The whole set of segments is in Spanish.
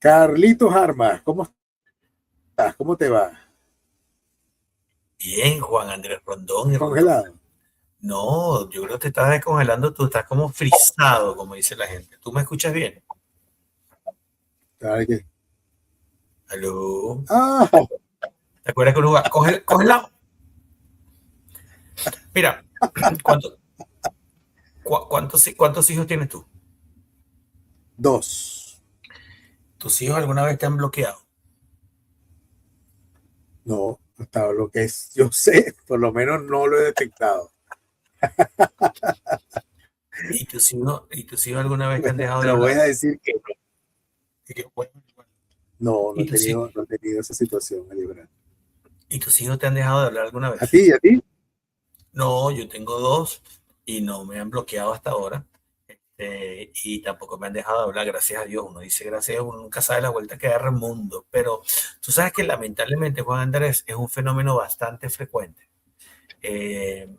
Carlitos Armas, ¿cómo estás? ¿Cómo te va? Bien, Juan Andrés Rondón y Rondón. Congelado. No, yo creo que te estás descongelando, tú estás como frisado, como dice la gente. ¿Tú me escuchas bien? Ay, Aló. Ah, ¿Te acuerdas que uno va? Congelado. Mira, ¿cuánto- cuántos hijos tienes tú? dos. ¿Tus hijos alguna vez te han bloqueado? No, hasta lo que es, yo sé, por lo menos no lo he detectado. ¿Y tus hijos alguna vez te han dejado de Pero voy hablar? a decir que Bueno. no, no ¿Y he tus, hi- tenido, no he tenido esa situación a librar. ¿Y tus hijos te han dejado de hablar alguna ¿A vez? ti, a ti? No, yo tengo dos y no me han bloqueado hasta ahora. Y tampoco me han dejado de hablar, gracias a Dios. Uno dice gracias a Dios, uno nunca sabe la vuelta que da el mundo. Pero tú sabes que lamentablemente, Juan Andrés, es un fenómeno bastante frecuente. eh,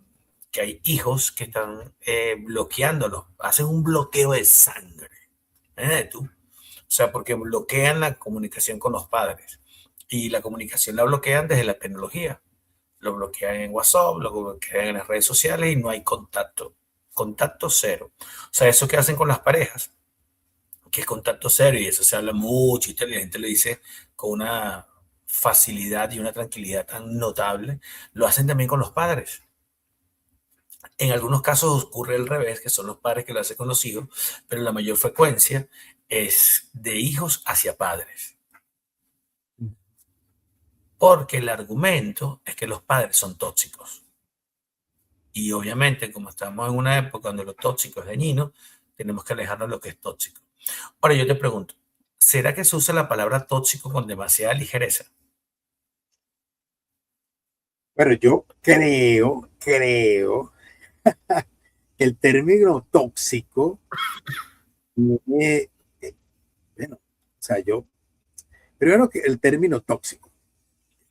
que hay hijos que están bloqueándolos, hacen un bloqueo de sangre. ¿Eh, tú? O sea, porque bloquean la comunicación con los padres. Y la comunicación la bloquean desde la tecnología. Lo bloquean en WhatsApp, lo bloquean en las redes sociales y no hay contacto. Contacto cero. O sea, eso que hacen con las parejas, que es contacto cero y eso se habla mucho y la gente lo dice con una facilidad y una tranquilidad tan notable, lo hacen también con los padres. En algunos casos ocurre al revés, que son los padres que lo hacen con los hijos, pero la mayor frecuencia es de hijos hacia padres. Porque el argumento es que los padres son tóxicos. Y obviamente, como estamos en una época donde lo tóxico es dañino, tenemos que alejarnos de lo que es tóxico. Ahora yo te pregunto, ¿será que se usa la palabra tóxico con demasiada ligereza? Pero yo creo que el término tóxico, tiene, bueno, o sea, primero que el término tóxico.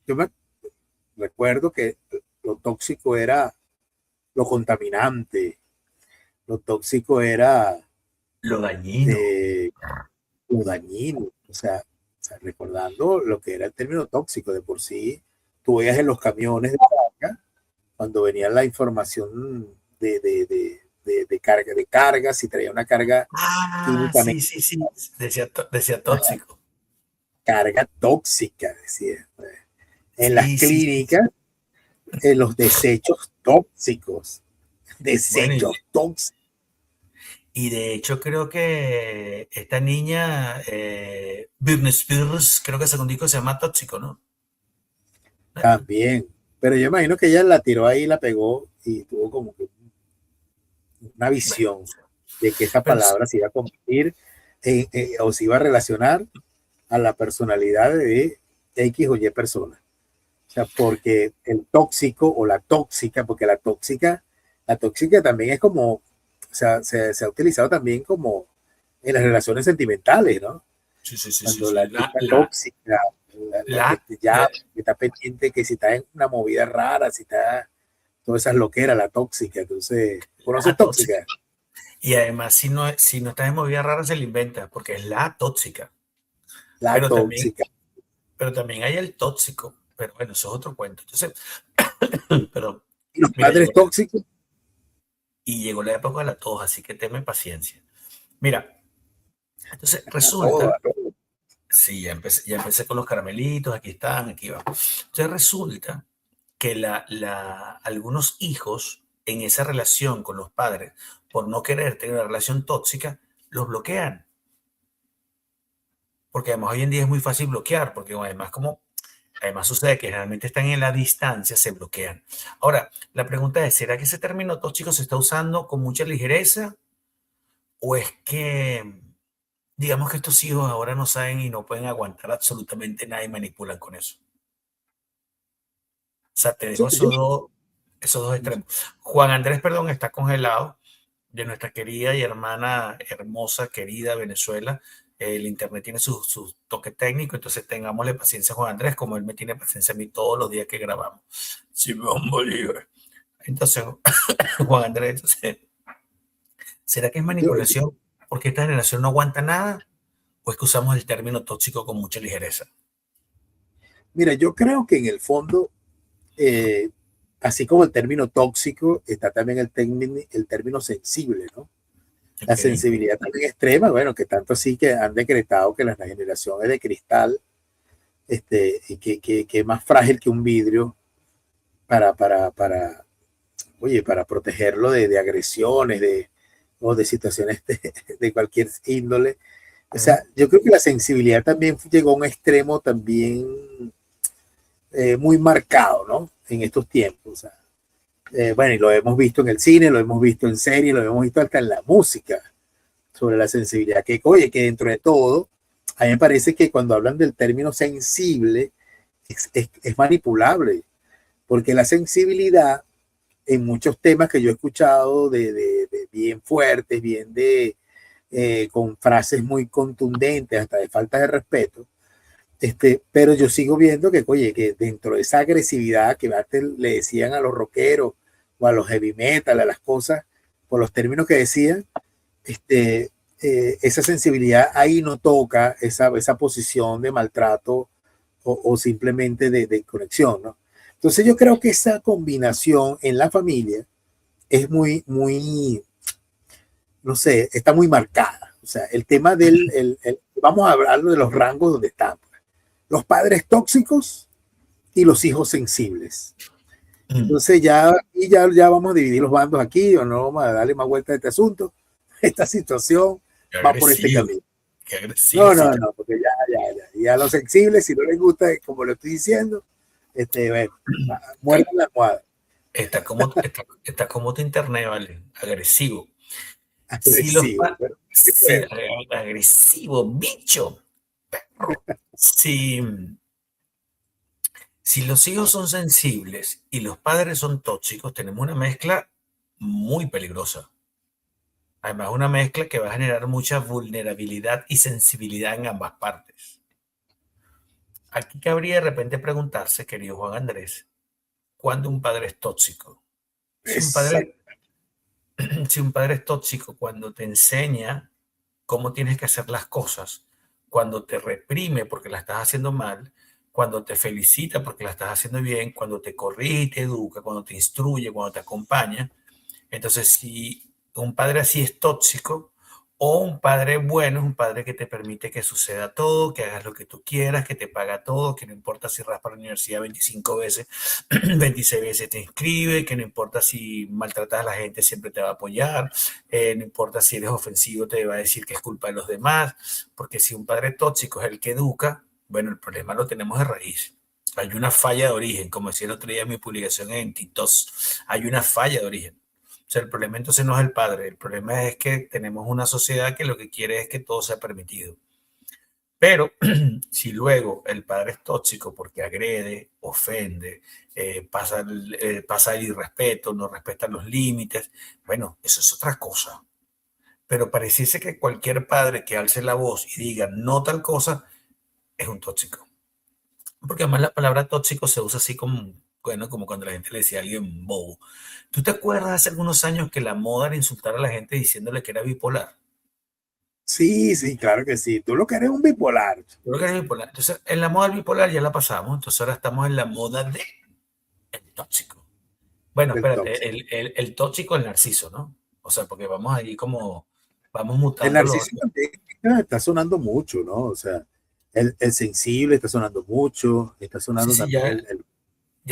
Yo me recuerdo que lo tóxico era lo contaminante, lo tóxico era Lo dañino. eh, lo dañino, recordando lo que era el término tóxico de por sí, tú veías en los camiones de carga, cuando venía la información de carga, si traía una carga Ah, químicamente, sí, sí, sí. Decía tóxico. carga tóxica, decía. En las Sí, sí, sí, sí. clínicas, en los Bueno, desechos tóxicos. y de hecho creo que esta niña, Britney Spears, creo que según disco se llama Tóxico, ¿no? También. Pero yo imagino que ella la tiró ahí, la pegó y tuvo como que una Bueno, visión de que esa pero palabra se iba a convertir o se iba a relacionar a la personalidad de X o Y persona. O sea, porque el tóxico o la tóxica, porque la tóxica también es como, o sea, se ha utilizado también como en las relaciones sentimentales, ¿no? sí, sí, sí, sí, Cuando sí. la chica tóxica, la que La, te llama, que está pendiente, que si está en una movida rara, si está todas esas loqueras, la tóxica. Entonces, ¿conoces la tóxica. tóxica? Y además, si no estás en movida rara, se la inventa, porque es la tóxica. La Pero también, tóxica. pero también hay el tóxico. Pero bueno, eso es otro cuento. Entonces, pero Y los mira, padres tóxicos, llegó la época de la tos, así que tenme paciencia. Mira, entonces a todos, resulta. a todos. Sí, ya empecé con los caramelitos, aquí están, aquí va. Entonces resulta que algunos hijos en esa relación con los padres, por no querer tener una relación tóxica, los bloquean. Porque además hoy en día es muy fácil bloquear, porque además sucede que generalmente están en la distancia, se bloquean. Ahora, la pregunta es, ¿será que ese término tóxico se está usando con mucha ligereza? ¿O es que, digamos que estos hijos ahora no saben y no pueden aguantar absolutamente nada y manipulan con eso? O sea, te dejo esos dos extremos. Juan Andrés, perdón, está congelado de nuestra querida y hermana hermosa, querida Venezuela. El internet tiene su toque técnico, entonces tengámosle paciencia a Juan Andrés, como él me tiene paciencia a mí todos los días que grabamos. Simón Bolívar. Entonces, Juan Andrés, entonces, ¿será que es Yo, manipulación porque esta generación no aguanta nada? ¿O es que usamos el término tóxico con mucha ligereza? Mira, yo creo que en el fondo, eh, así como el término tóxico, está también el término sensible, ¿no? La Ok. sensibilidad también extrema, bueno, que tanto así que han decretado que la generación es de cristal, y que es más frágil que un vidrio para oye, para protegerlo de agresiones, o de situaciones de cualquier índole. O sea, yo creo que la sensibilidad también llegó a un extremo también muy marcado, ¿no? En estos tiempos. O sea, bueno, y lo hemos visto en el cine, lo hemos visto en series, lo hemos visto hasta en la música, sobre la sensibilidad, que oye, que dentro de todo, a mí me parece que cuando hablan del término sensible, es manipulable, porque la sensibilidad en muchos temas que yo he escuchado de bien fuertes, bien con frases muy contundentes, hasta de falta de respeto, pero yo sigo viendo que, oye, que dentro de esa agresividad que antes le decían a los rockeros o a los heavy metal, a las cosas, por los términos que decían, este, esa sensibilidad ahí no toca esa posición de maltrato o simplemente de conexión, ¿no? Entonces yo creo que esa combinación en la familia es muy, no sé, está muy marcada. O sea, el tema vamos a hablar de los rangos donde están. Los padres tóxicos y los hijos sensibles. Mm, Entonces ya vamos a dividir los bandos aquí, o no vamos a darle más vuelta a este asunto. Esta situación qué va por este agresivo, camino. qué agresivo. No, Sí, no, no, porque ya los sensibles, si no les gusta, como lo estoy diciendo, bueno, muerdan la almohada. está como tu internet, ¿vale? Agresivo. Si los Agresivo, pa- pero si- bueno, agresivo, bicho, perro. Si los hijos son sensibles y los padres son tóxicos, tenemos una mezcla muy peligrosa. Además, una mezcla que va a generar mucha vulnerabilidad y sensibilidad en ambas partes. Aquí cabría de repente preguntarse, querido Juan Andrés, ¿cuándo un padre es tóxico? Si un padre, exacto. si un padre es tóxico cuando te enseña cómo tienes que hacer las cosas, cuando te reprime porque la estás haciendo mal, cuando te felicita porque la estás haciendo bien, cuando te corrige y te educa, cuando te instruye, cuando te acompaña. Entonces, si un padre así es tóxico, o un padre bueno es un padre que te permite que suceda todo, que hagas lo que tú quieras, que te paga todo, que no importa si raspas la universidad 25 veces, 26 veces te inscribe, que no importa si maltratas a la gente, siempre te va a apoyar, no importa si eres ofensivo, te va a decir que es culpa de los demás, porque si un padre tóxico es el que educa, bueno, el problema lo tenemos de raíz. Hay una falla de origen, como decía el otro día en mi publicación en Titos, hay una falla de origen. O sea, el problema entonces no es el padre, el problema es que tenemos una sociedad que lo que quiere es que todo sea permitido. Pero si luego el padre es tóxico porque agrede, ofende, pasa el irrespeto, no respeta los límites, bueno, eso es otra cosa. Pero pareciese que cualquier padre que alce la voz y diga no tal cosa es un tóxico. Porque además la palabra tóxico se usa así como, bueno, como cuando la gente le decía a alguien bobo. ¿Tú te acuerdas hace algunos años que la moda era insultar a la gente diciéndole que era bipolar? Sí, sí, claro que sí. Tú lo que eres un bipolar. Yo creo que era bipolar. Entonces, en la moda del bipolar ya la pasamos, entonces ahora estamos en la moda de el tóxico. Bueno, Del espérate, tóxico. el tóxico, el narciso, ¿no? O sea, porque vamos ahí como, vamos El mutando narciso también está sonando mucho, ¿no? O sea, el sensible está sonando mucho, está sí, sonando sí,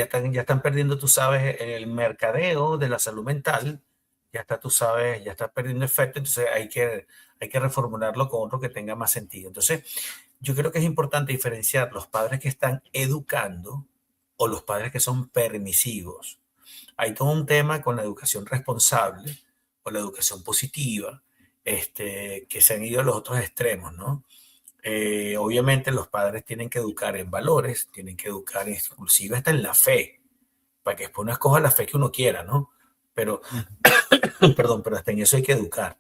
también ya están perdiendo, tú sabes, el mercadeo de la salud mental, ya está, tú sabes, ya está perdiendo efecto, entonces hay que reformularlo con otro que tenga más sentido. Entonces, yo creo que es importante diferenciar los padres que están educando o los padres que son permisivos. Hay todo un tema con la educación responsable o la educación positiva, que se han ido a los otros extremos, ¿no? Obviamente los padres tienen que educar en valores, tienen que educar inclusive hasta en la fe, para que después uno escoja la fe que uno quiera, ¿no? Pero, perdón, pero hasta en eso hay que educar.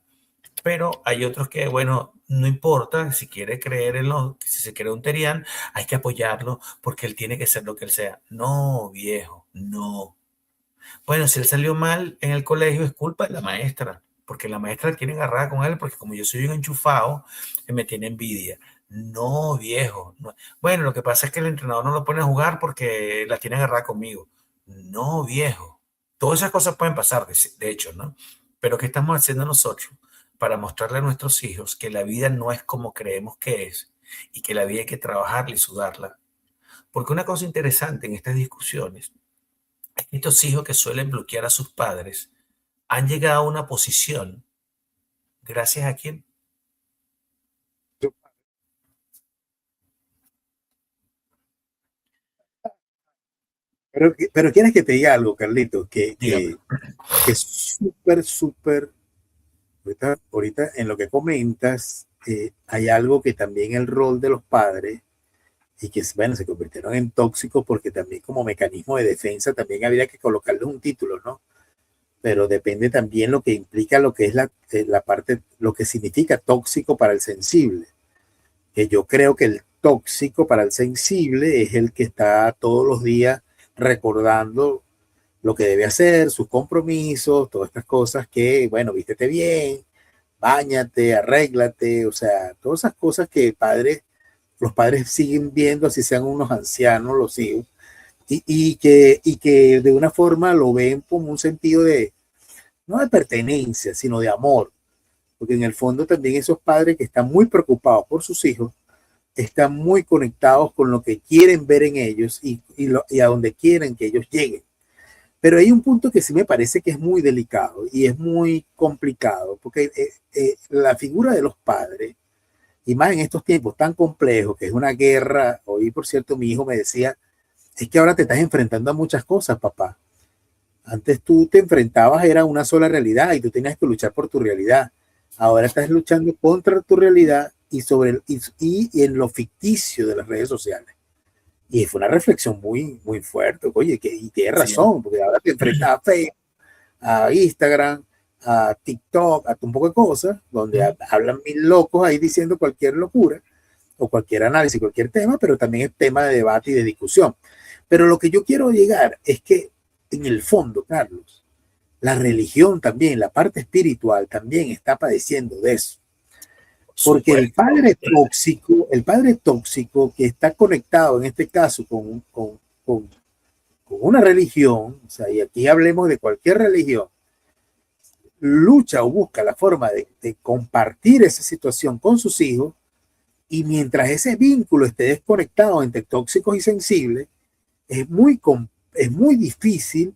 Pero hay otros que, bueno, no importa si quiere creer en lo, si se cree un terián, hay que apoyarlo porque él tiene que ser lo que él sea. No, viejo, no. Bueno, si él salió mal en el colegio es culpa de la maestra, porque la maestra la tiene agarrada con él, porque como yo soy un enchufado, me tiene envidia. No, viejo. No. Bueno, lo que pasa es que el entrenador no lo pone a jugar porque la tiene agarrada conmigo. No, viejo. Todas esas cosas pueden pasar, de hecho, ¿no? Pero ¿qué estamos haciendo nosotros para mostrarle a nuestros hijos que la vida no es como creemos que es y que la vida hay que trabajarla y sudarla? Porque una cosa interesante en estas discusiones es que estos hijos que suelen bloquear a sus padres han llegado a una posición, ¿gracias a quién? Pero quieres que te diga algo, Carlito, Dígame. que es súper, súper, ahorita en lo que comentas, hay algo que también el rol de los padres y que, bueno, se convirtieron en tóxicos porque también como mecanismo de defensa también habría que colocarles un título, ¿no? Pero depende también lo que implica lo que es la parte, lo que significa tóxico para el sensible. Que yo creo que el tóxico para el sensible es el que está todos los días recordando lo que debe hacer, sus compromisos, todas estas cosas que, bueno, vístete bien, báñate, arréglate, o sea, todas esas cosas que los padres siguen viendo, así sean unos ancianos, los hijos, y que de una forma lo ven como un sentido de, no de pertenencia, sino de amor, porque en el fondo también esos padres que están muy preocupados por sus hijos, están muy conectados con lo que quieren ver en ellos y a donde quieren que ellos lleguen. Pero hay un punto que sí me parece que es muy delicado y es muy complicado, porque la figura de los padres, y más en estos tiempos tan complejos, que es una guerra, hoy por cierto mi hijo me decía, es que ahora te estás enfrentando a muchas cosas, papá. Antes tú te enfrentabas, era una sola realidad y tú tenías que luchar por tu realidad. Ahora estás luchando contra tu realidad y en lo ficticio de las redes sociales. Y fue una reflexión muy, muy fuerte. Oye, y tienes Sí. razón, porque ahora te enfrentas a Facebook, a Instagram, a TikTok, a un poco de cosas, donde hablan mil locos ahí diciendo cualquier locura o cualquier análisis, cualquier tema, pero también es tema de debate y de discusión. Pero lo que yo quiero llegar es que en el fondo, Carlos, la religión también, la parte espiritual también está padeciendo de eso. Porque el padre tóxico que está conectado en este caso con una religión, o sea, y aquí hablemos de cualquier religión, lucha o busca la forma de compartir esa situación con sus hijos, y mientras ese vínculo esté desconectado entre tóxicos y sensibles, es muy difícil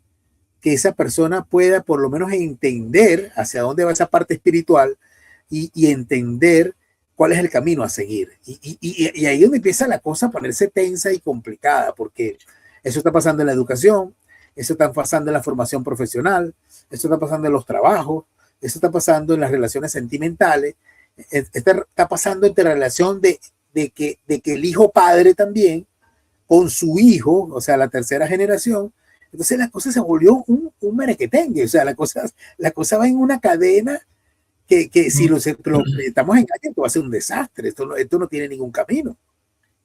que esa persona pueda por lo menos entender hacia dónde va esa parte espiritual y entender cuál es el camino a seguir. Y ahí es donde empieza la cosa a ponerse tensa y complicada, porque eso está pasando en la educación, eso está pasando en la formación profesional, eso está pasando en los trabajos, eso está pasando en las relaciones sentimentales, está pasando en la relación de que el hijo padre también con su hijo, o sea, la tercera generación. Entonces la cosa se volvió un merequetengue, o sea, la cosa va en una cadena que si lo estamos en calle, esto va a ser un desastre, esto no tiene ningún camino.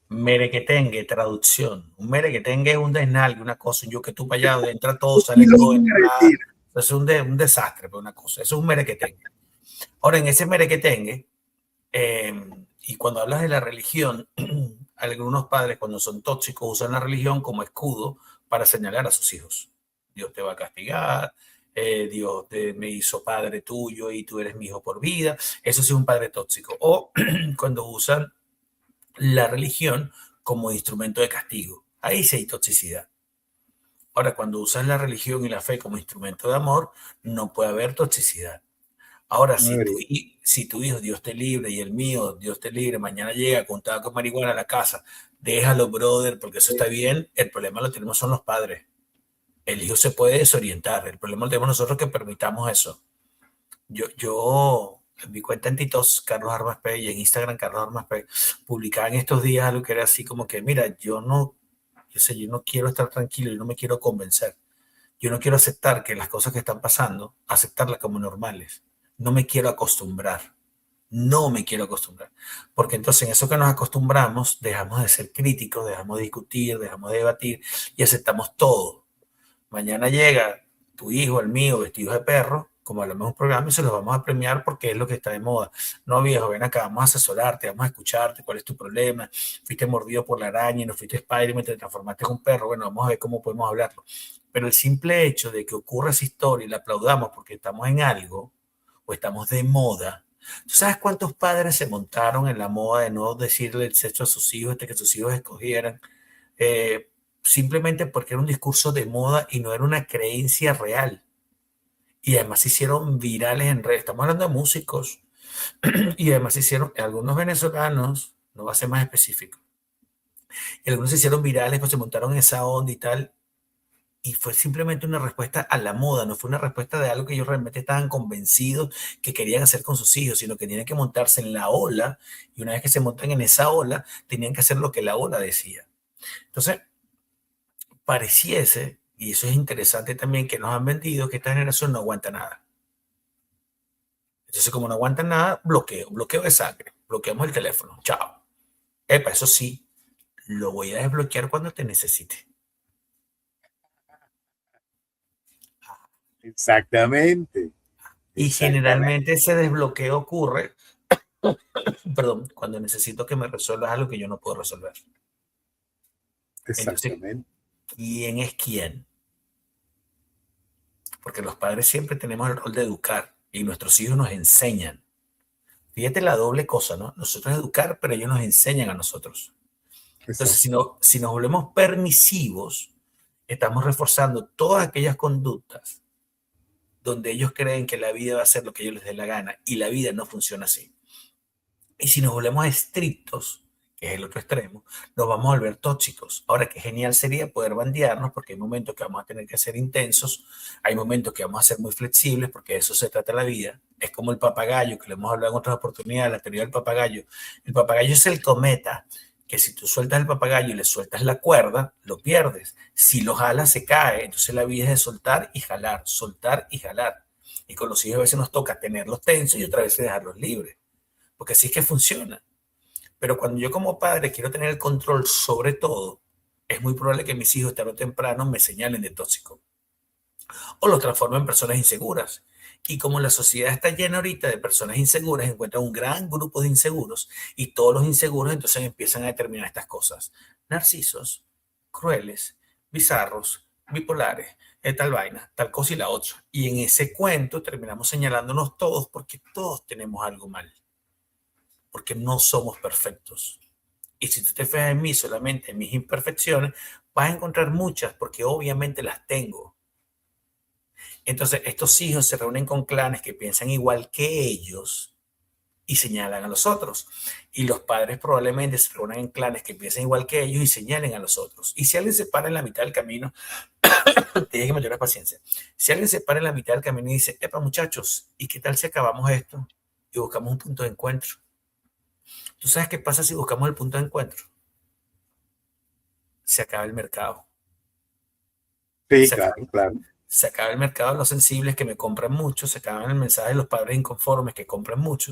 Merequetengue, traducción. Un merequetengue es un desnalgue, una cosa, un yo que tú para allá, entra todo, sale todo, nada. Es un desastre, pero una cosa. Eso es un merequetengue. Ahora, en ese merequetengue, y cuando hablas de la religión, algunos padres cuando son tóxicos usan la religión como escudo para señalar a sus hijos. Dios te va a castigar, Dios me hizo padre tuyo y tú eres mi hijo por vida. Eso sí es un padre tóxico. O cuando usan la religión como instrumento de castigo. Ahí sí hay toxicidad. Ahora, cuando usas la religión y la fe como instrumento de amor, no puede haber toxicidad. Ahora, si tu hijo, Dios te libre, y el mío, Dios te libre, mañana llega con tabaco de marihuana a la casa, déjalo, brother, porque eso está bien, el problema lo tenemos son los padres. El hijo se puede desorientar, el problema lo tenemos nosotros que permitamos eso. Yo en mi cuenta en TikTok, Carlos Armas P, y en Instagram, Carlos Armas P, publicaba en estos días algo que era así como que, mira, yo no quiero estar tranquilo, yo no me quiero convencer. Yo no quiero aceptar que las cosas que están pasando, aceptarlas como normales. No me quiero acostumbrar. No me quiero acostumbrar. Porque entonces en eso que nos acostumbramos, dejamos de ser críticos, dejamos de discutir, dejamos de debatir y aceptamos todo. Mañana llega tu hijo, el mío, vestido de perro, como hablamos en un programa y se los vamos a premiar porque es lo que está de moda. No, viejo, ven acá, vamos a asesorarte, vamos a escucharte, cuál es tu problema, fuiste mordido por la araña y no fuiste Spider-Man, te transformaste en un perro, bueno, vamos a ver cómo podemos hablarlo. Pero el simple hecho de que ocurra esa historia y la aplaudamos porque estamos en algo o estamos de moda. ¿Tú sabes cuántos padres se montaron en la moda de no decirle el sexo a sus hijos, de que sus hijos escogieran? Simplemente porque era un discurso de moda y no era una creencia real. Y además se hicieron virales en redes. Estamos hablando de músicos. Y además se hicieron algunos venezolanos, no va a ser más específico. Y algunos se hicieron virales, pues se montaron en esa onda y tal. Y fue simplemente una respuesta a la moda, no fue una respuesta de algo que ellos realmente estaban convencidos que querían hacer con sus hijos, sino que tenían que montarse en la ola. Y una vez que se montan en esa ola, tenían que hacer lo que la ola decía. Entonces, pareciese, y eso es interesante también, que nos han vendido que esta generación no aguanta nada. Entonces, como no aguantan nada, bloqueo de sangre, bloqueamos el teléfono, chao. Epa, eso sí, lo voy a desbloquear cuando te necesite. Exactamente. Y Exactamente. generalmente ese desbloqueo ocurre, perdón, cuando necesito que me resuelvas algo que yo no puedo resolver. Entonces, Exactamente. ¿quién es quién? Porque los padres siempre tenemos el rol de educar y nuestros hijos nos enseñan. Fíjate la doble cosa, ¿no? Nosotros educar, pero ellos nos enseñan a nosotros. Entonces, Exacto. si nos volvemos permisivos, estamos reforzando todas aquellas conductas donde ellos creen que la vida va a ser lo que ellos les dé la gana y la vida no funciona así. Y si nos volvemos estrictos, que es el otro extremo, nos vamos a volver tóxicos. Ahora, qué genial sería poder bandearnos, porque hay momentos que vamos a tener que ser intensos, hay momentos que vamos a ser muy flexibles, porque de eso se trata la vida. Es como el papagayo, que le hemos hablado en otras oportunidades, la teoría del papagayo. El papagayo es el cometa, que si tú sueltas el papagayo y le sueltas la cuerda, lo pierdes. Si lo jalas, se cae. Entonces la vida es de soltar y jalar, soltar y jalar. Y con los hijos a veces nos toca tenerlos tensos y otra vez dejarlos libres, porque así es que funciona. Pero cuando yo como padre quiero tener el control sobre todo, es muy probable que mis hijos tarde o temprano me señalen de tóxico o los transformen en personas inseguras. Y como la sociedad está llena ahorita de personas inseguras, encuentran un gran grupo de inseguros y todos los inseguros entonces empiezan a determinar estas cosas. Narcisos, crueles, bizarros, bipolares, tal vaina, tal cosa y la otra. Y en ese cuento terminamos señalándonos todos porque todos tenemos algo mal, porque no somos perfectos. Y si tú te fijas en mí solamente en mis imperfecciones, vas a encontrar muchas porque obviamente las tengo. Entonces, estos hijos se reúnen con clanes que piensan igual que ellos y señalan a los otros. Y los padres probablemente se reúnen en clanes que piensan igual que ellos y señalen a los otros. Y si alguien se para en la mitad del camino, tienes que mayor paciencia. Si alguien se para en la mitad del camino y dice, epa muchachos, ¿y qué tal si acabamos esto y buscamos un punto de encuentro? ¿Tú sabes qué pasa si buscamos el punto de encuentro? Se acaba el mercado. Sí, Se claro, acaba, claro. se acaba el mercado de los sensibles que me compran mucho, se acaban el mensaje de los padres inconformes que compran mucho.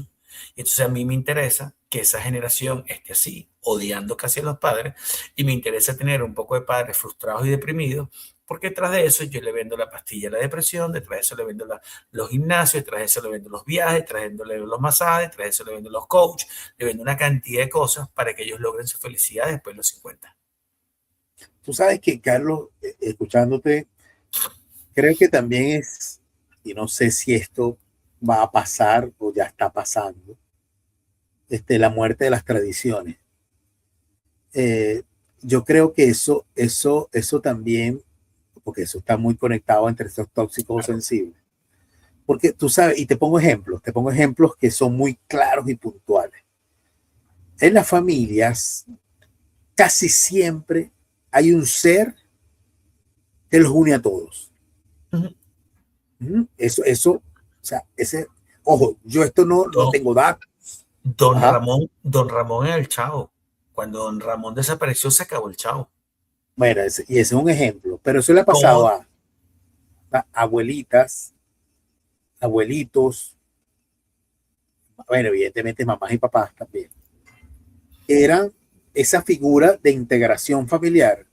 Y entonces a mí me interesa que esa generación esté así, odiando casi a los padres, y me interesa tener un poco de padres frustrados y deprimidos, porque detrás de eso yo le vendo la pastilla a la depresión, detrás de eso le vendo los gimnasios, detrás de eso le vendo los viajes, detrás de eso le vendo los masajes, detrás de eso le vendo los coaches, le vendo una cantidad de cosas para que ellos logren su felicidad después de los 50. Tú sabes que, Carlos, escuchándote, creo que también es, y no sé si esto va a pasar o ya está pasando, la muerte de las tradiciones. Eh, yo creo que eso también, porque eso está muy conectado entre estos tóxicos o sensibles. Porque tú sabes, y te pongo ejemplos que son muy claros y puntuales. En las familias, casi siempre hay un ser que los une a todos. Uh-huh. O sea, ojo, yo esto no tengo datos. Ajá. Don Ramón era el Chavo. Cuando Don Ramón desapareció, se acabó el Chavo. Bueno, y ese es un ejemplo, pero eso le ha pasado a abuelitas, abuelitos, bueno, evidentemente mamás y papás también. Eran esa figura de integración familiar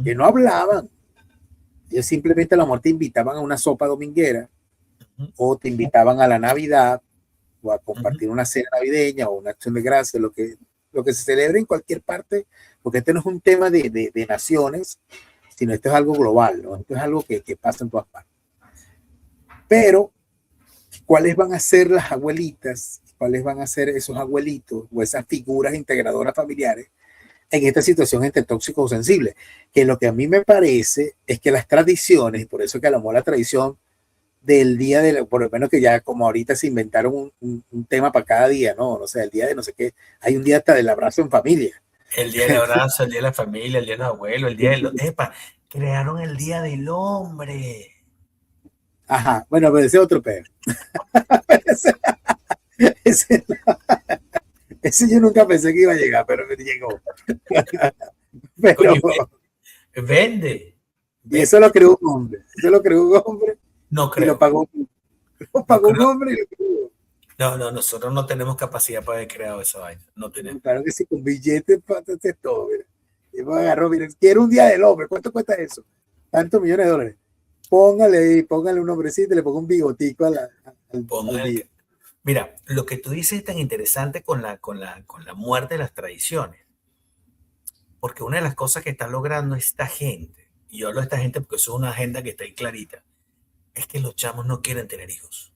que no hablaban. Ellos simplemente a la muerte invitaban a una sopa dominguera o te invitaban a la Navidad o a Ujú. compartir una cena navideña o una acción de gracias, lo que se celebra en cualquier parte, porque este no es un tema de naciones, sino esto es algo global, ¿no? Esto es algo que pasa en todas partes. Pero, ¿cuáles van a ser las abuelitas? ¿Cuáles van a ser esos abuelitos o esas figuras integradoras familiares en esta situación entre tóxicos o sensibles? Que lo que a mí me parece es que las tradiciones, y por eso que a lo mejor la tradición del día de, por lo menos que ya como ahorita se inventaron un tema para cada día, ¿no? O sea, el día de no sé qué, hay un día hasta del abrazo en familia. El día del abrazo, el día de la familia, el día de los abuelos, el día de los... ¡Epa! Crearon el Día del Hombre. Ajá, bueno, pero ese es otro pedo. ese, ese, ese yo nunca pensé que iba a llegar, pero llegó. Coño, Pero, vende. y eso Vende. lo creó un hombre, eso lo creó un hombre No y creo. lo No pagó un creo. hombre y lo creó. No, no, nosotros no tenemos capacidad para haber creado esa vaina. No tenemos. Claro que sí, con billetes, patates, todo, mira. Y me agarró, mira, quiero un día del hombre, ¿cuánto cuesta eso? Tantos millones de dólares. Póngale ahí, póngale un nombrecito, le pongo un bigotico al Pongan día. Mira, lo que tú dices es tan interesante con la muerte de las tradiciones, porque una de las cosas que está logrando esta gente, y yo hablo de esta gente porque eso es una agenda que está ahí clarita, es que los chamos no quieren tener hijos.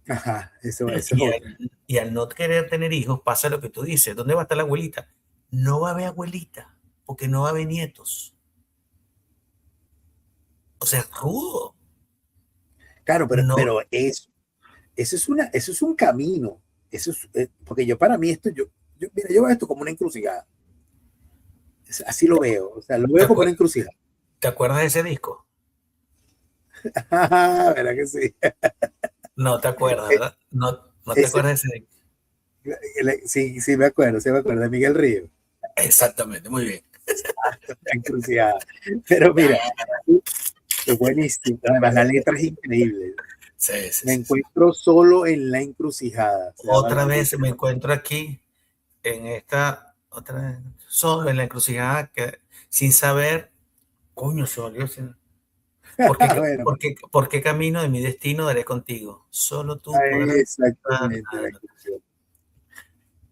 Ajá, eso es Y otra. al no querer tener hijos pasa lo que tú dices, ¿dónde va a estar la abuelita? No va a haber abuelita, porque no va a haber nietos. O sea, es rudo. Claro, No, pero eso es un camino. Eso es, porque yo para mí esto, mira, yo veo esto como una encrucijada. Así lo veo, o sea, lo ¿te veo como una acuer- encrucijada. te acuerdas de ese disco? ¿Verdad que sí? No te acuerdas, ¿verdad? No, no te Ese, acuerdas de ese disco. sí, sí me acuerdo de Miguel Río. Exactamente, muy bien. La encrucijada. Pero mira, es buenísimo. Además, la letra es increíble. Sí, sí, Me sí, sí. encuentro solo en la encrucijada. Se llama Otra el vez me tema. encuentro aquí en esta, otra vez, solo en la encrucijada, que, sin saber, coño, se volvió sin- Bueno, por qué camino de mi destino daré contigo? Solo tú podrás encontrar exactamente la canción.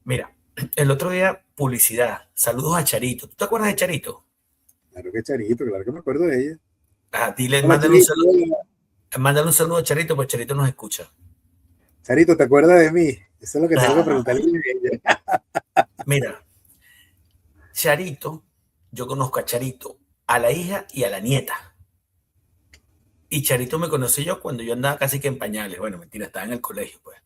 Mira, el otro día, publicidad. Saludos a Charito. ¿Tú te acuerdas de Charito? Claro que Charito, claro que me acuerdo de ella. Ah, dile, Hola Charito, hola. mándale un saludo a Charito, porque Charito nos escucha. Charito, ¿te acuerdas de mí? Eso es lo que tengo que Ah, preguntarle a ella. mira, Charito, yo conozco a Charito, a la hija y a la nieta. Y Charito me conocí yo cuando yo andaba casi que en pañales. Bueno, mentira, estaba en el colegio, pues.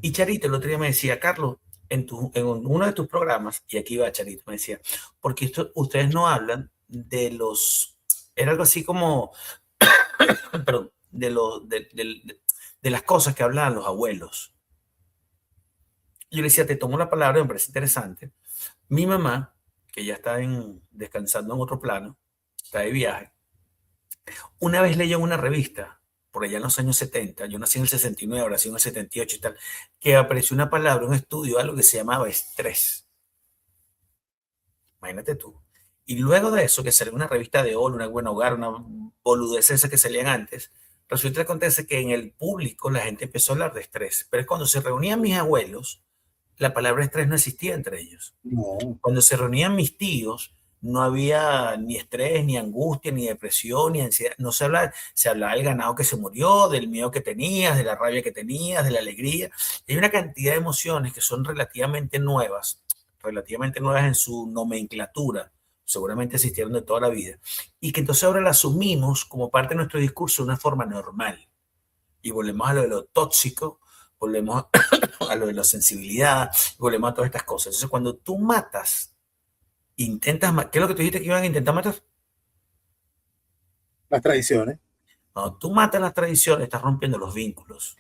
Y Charito el otro día me decía, Carlos, en uno de tus programas, y aquí va Charito, me decía, porque ustedes no hablan de los, era algo así como, perdón, de las cosas que hablaban los abuelos. Y yo le decía, te tomo la palabra, me parece interesante. Mi mamá, que ya está descansando en otro plano, está de viaje, una vez leyó en una revista, por allá en los años 70, yo nací en el 69, ahora nací en el 78 y tal, que apareció una palabra, un estudio, algo que se llamaba estrés. Imagínate tú. Y luego de eso, que salió una revista de Hoy, una Buen Hogar, una boludez esa que salían antes, resulta que acontece que en el público la gente empezó a hablar de estrés. Pero cuando se reunían mis abuelos, la palabra estrés no existía entre ellos. No, Cuando se reunían mis tíos, no había ni estrés, ni angustia, ni depresión, ni ansiedad. No se hablaba del ganado que se murió, del miedo que tenías, de la rabia que tenías, de la alegría. Hay una cantidad de emociones que son relativamente nuevas en su nomenclatura, seguramente existieron de toda la vida, y que entonces ahora la asumimos como parte de nuestro discurso de una forma normal. Y volvemos a lo de lo tóxico, volvemos a lo de la sensibilidad, volvemos a todas estas cosas. Entonces, cuando tú matas, ¿qué es lo que tú dijiste que iban a intentar matar? las tradiciones. Cuando tú matas las tradiciones, estás rompiendo los vínculos,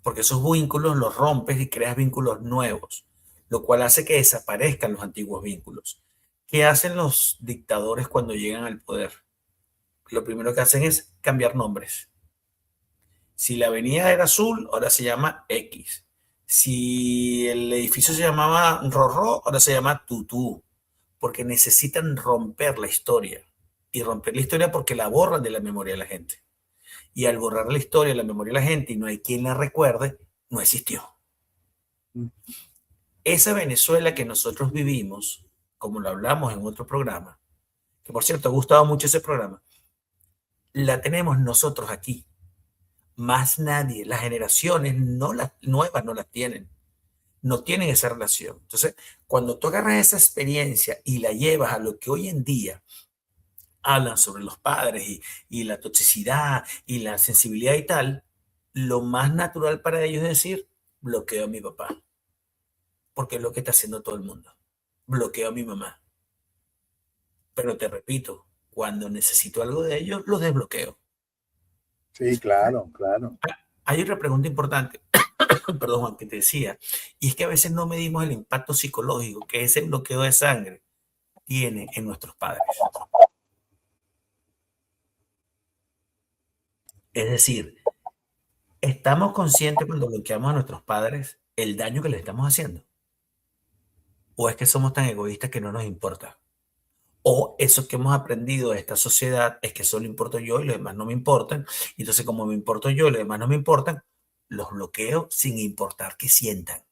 porque esos vínculos los rompes y creas vínculos nuevos, lo cual hace que desaparezcan los antiguos vínculos. ¿Qué hacen los dictadores cuando llegan al poder? Lo primero que hacen es cambiar nombres. Si la avenida era azul, ahora se llama X. Si el edificio se llamaba Rorró, ahora se llama Tutú, porque necesitan romper la historia. Y romper la historia porque la borran de la memoria de la gente. y al borrar la historia, la memoria de la gente y no hay quien la recuerde, no existió. Esa Venezuela que nosotros vivimos, como lo hablamos en otro programa, que por cierto ha gustado mucho ese programa, la tenemos nosotros aquí. Más nadie, las generaciones nuevas no las tienen, no tienen esa relación. Entonces, cuando tú agarras esa experiencia y la llevas a lo que hoy en día hablan sobre los padres y la toxicidad y la sensibilidad y tal, lo más natural para ellos es decir, bloqueo a mi papá, porque es lo que está haciendo todo el mundo. Bloqueo a mi mamá. Pero te repito, cuando necesito algo de ellos, los desbloqueo. Sí, claro, claro. Hay otra pregunta importante, perdón Juan, que te decía, y es que a veces no medimos el impacto psicológico que ese bloqueo de sangre tiene en nuestros padres. Es decir, ¿estamos conscientes cuando bloqueamos a nuestros padres el daño que les estamos haciendo? ¿O es que somos tan egoístas que no nos importa? O eso que hemos aprendido de esta sociedad es que solo importo yo y los demás no me importan. Y entonces, como me importo yo y los demás no me importan, los bloqueo sin importar qué sientan.